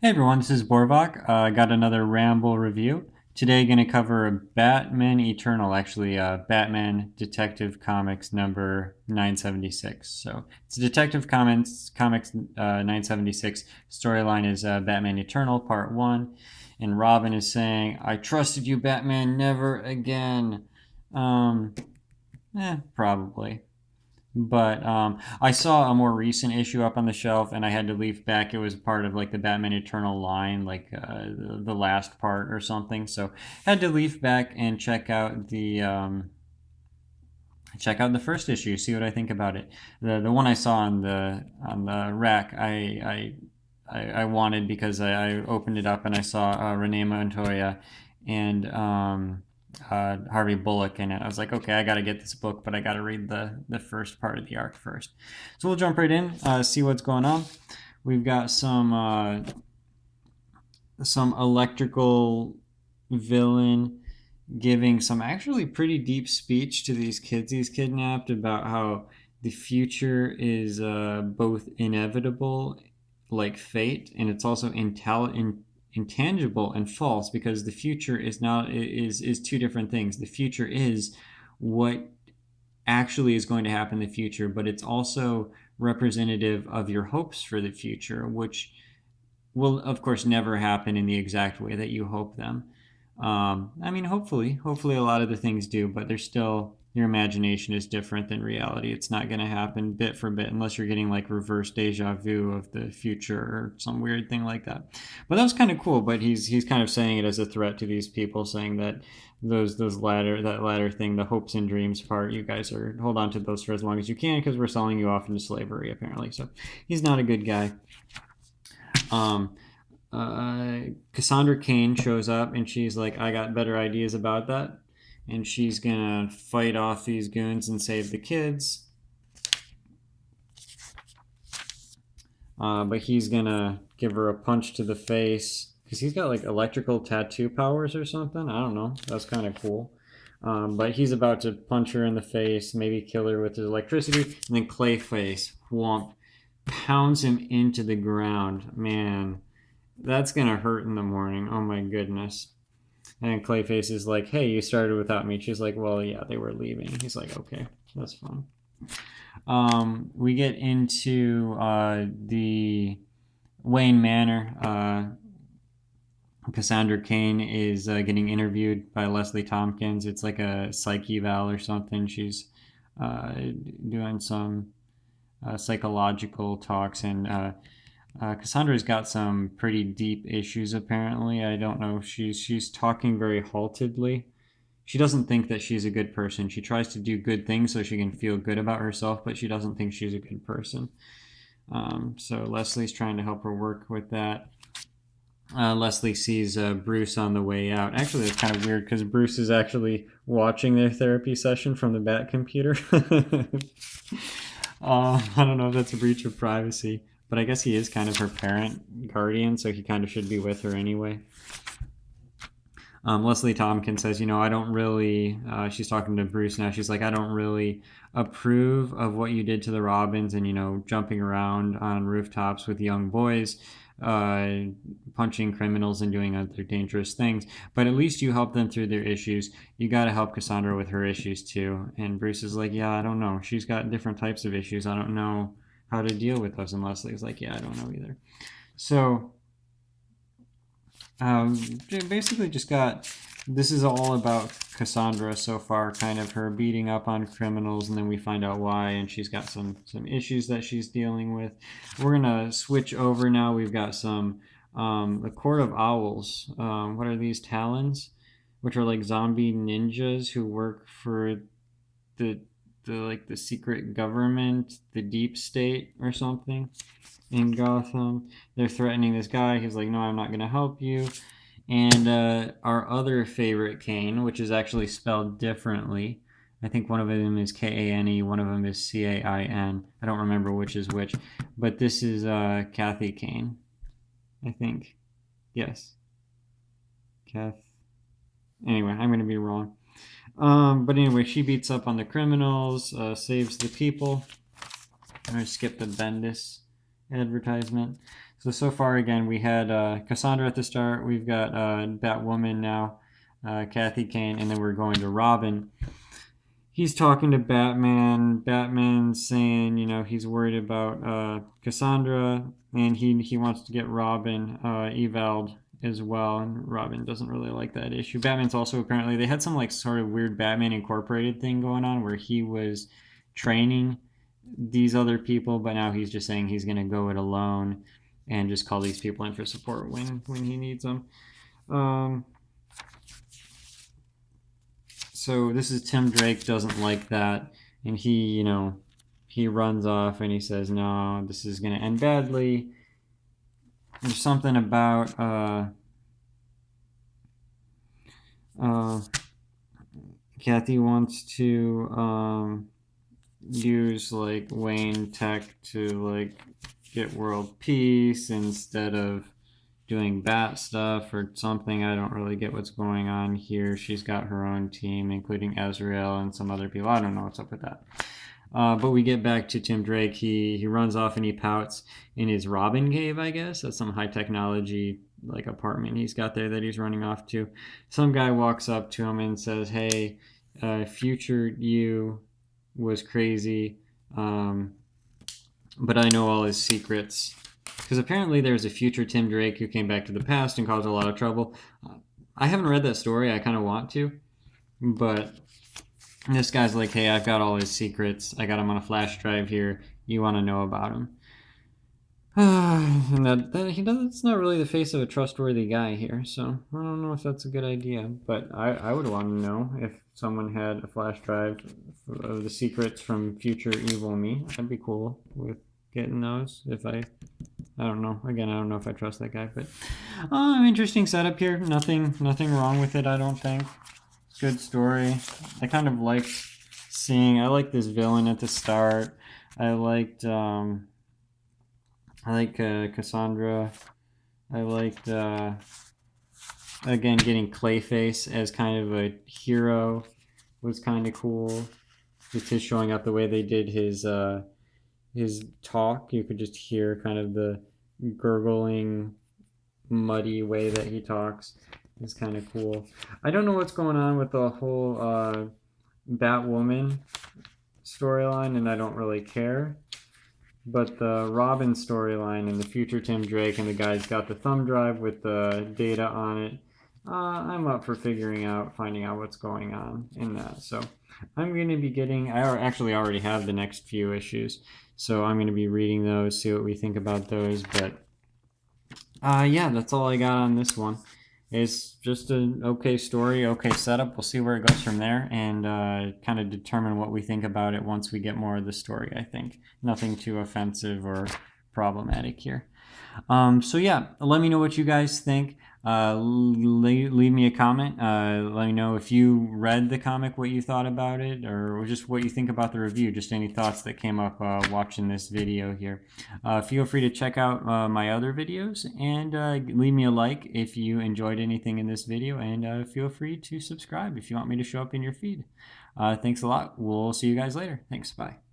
Hey everyone, this is Borvok. I got another Ramble review. Today, going to cover Batman Eternal, actually, Batman Detective Comics number 976. So it's Detective Comics 976. Storyline is Batman Eternal, Part 1. And Robin is saying, I trusted you, Batman, never again. Um, Probably. But I saw a more recent issue up on the shelf, and I had to leave back. It was part of like the Batman Eternal line, like the last part or something. So had to leave back and check out the first issue, see what I think about it. The one I saw on the rack, I wanted because I opened it up and I saw Renee Montoya and Harvey Bullock in it. I was like, okay, I got to get this book, but I got to read the first part of the arc first. So we'll jump right in, see what's going on. We've got some electrical villain giving some actually pretty deep speech to these kids he's kidnapped about how the future is both inevitable, like fate, and it's also intangible and false because the future is two different things. The future is what actually is going to happen in the future, but it's also representative of your hopes for the future, which will of course never happen in the exact way that you hope them. I mean, hopefully a lot of the things do, but there's still your imagination is different than reality. It's not going to happen bit for bit unless you're getting like reverse deja vu of the future or some weird thing like that. But that was kind of cool. But he's kind of saying it as a threat to these people, saying that that latter thing, the hopes and dreams part, you guys are hold on to those for as long as you can because we're selling you off into slavery apparently. So he's not a good guy. Um, Cassandra Cain shows up and she's like, I got better ideas about that. And she's gonna fight off these goons and save the kids. But he's gonna give her a punch to the face because he's got like electrical tattoo powers or something. I don't know. That's kind of cool. But he's about to punch her in the face, maybe kill her with his electricity, and then Clayface, whomp, pounds him into the ground. Man, that's gonna hurt in the morning. Oh my goodness. And Clayface is like, hey, you started without me. She's like, well, yeah, they were leaving. He's like, okay, that's fine. We get into the Wayne Manor. Cassandra Cain is getting interviewed by Leslie Tompkins. It's like a psych eval or something. She's doing some psychological talks, and Cassandra's got some pretty deep issues. Apparently, I don't know. She's talking very haltedly. She doesn't think that she's a good person. She tries to do good things so she can feel good about herself, but she doesn't think she's a good person. So Leslie's trying to help her work with that. Leslie sees Bruce on the way out. Actually, it's kind of weird because Bruce is actually watching their therapy session from the Bat computer. I don't know if that's a breach of privacy, but I guess he is kind of her parent guardian, so he kind of should be with her anyway. Leslie Tompkins says, I don't really, she's talking to Bruce now. She's like, I don't really approve of what you did to the Robins and, jumping around on rooftops with young boys, uh, punching criminals and doing other dangerous things. But at least you help them through their issues. You got to help Cassandra with her issues too. And Bruce is like, yeah, I don't know. She's got different types of issues. I don't know how to deal with those. And Leslie's like, yeah, I don't know either. So basically just got this is all about Cassandra so far, kind of her beating up on criminals, and then we find out why, and she's got some issues that she's dealing with. We're gonna switch over now. We've got some the Court of Owls. What are these Talons? Which are like zombie ninjas who work for the the secret government, the deep state or something in Gotham. They're threatening this guy. He's like, no, I'm not going to help you. And our other favorite Kane, which is actually spelled differently. I think one of them is Kane, one of them is Cain. I don't remember which is which, but this is Kathy Kane, I think. Yes, Kath. Anyway, I'm going to be wrong. But anyway, she beats up on the criminals, saves the people. I'm going to skip the Bendis advertisement. So far, again, we had Cassandra at the start. We've got Batwoman now, Kathy Kane, and then we're going to Robin. He's talking to Batman. Batman's saying, he's worried about Cassandra, and he wants to get Robin evaled as well. And Robin doesn't really like that issue. Batman's also apparently, they had some like sort of weird Batman Incorporated thing going on where he was training these other people, but now he's just saying he's going to go it alone and just call these people in for support when he needs them. So this is Tim Drake doesn't like that, and he runs off and he says, no, this is going to end badly. There's something about Kathy wants to use like Wayne Tech to like get world peace instead of doing bat stuff or something. I don't really get what's going on here. She's got her own team, including Azrael and some other people. I don't know what's up with that. But we get back to Tim Drake. He runs off and he pouts in his Robin cave, I guess. That's some high technology like apartment he's got there that he's running off to. Some guy walks up to him and says, hey, future you was crazy, but I know all his secrets. Because apparently there's a future Tim Drake who came back to the past and caused a lot of trouble. I haven't read that story. I kind of want to. But this guy's like, hey, I've got all his secrets. I got him on a flash drive here. You want to know about him. And that's not really the face of a trustworthy guy here. So I don't know if that's a good idea. But I would want to know if someone had a flash drive of the secrets from future evil me. I'd be cool with getting those if I don't know. Again, I don't know if I trust that guy, but interesting setup here. Nothing wrong with it, I don't think. Good story. I kind of like I like this villain at the start. I liked Cassandra. I liked again getting Clayface as kind of a hero was kind of cool. Just his showing up the way they did his talk. You could just hear kind of the gurgling, muddy way that he talks. Is kind of cool. I don't know what's going on with the whole Batwoman storyline, and I don't really care. But the Robin storyline and the future Tim Drake and the guy's got the thumb drive with the data on it. I'm up for finding out what's going on in that. So I'm going to be getting, I actually already have the next few issues. So I'm going to be reading those, see what we think about those. But yeah, that's all I got on this one. It's just an okay story, okay setup. We'll see where it goes from there and kind of determine what we think about it once we get more of the story, I think. Nothing too offensive or problematic here. So yeah, let me know what you guys think. Leave me a comment. Let me know if you read the comic, what you thought about it, or just what you think about the review. Just any thoughts that came up watching this video here. Feel free to check out my other videos and leave me a like if you enjoyed anything in this video, and feel free to subscribe if you want me to show up in your feed. Thanks a lot. We'll see you guys later. Thanks. Bye.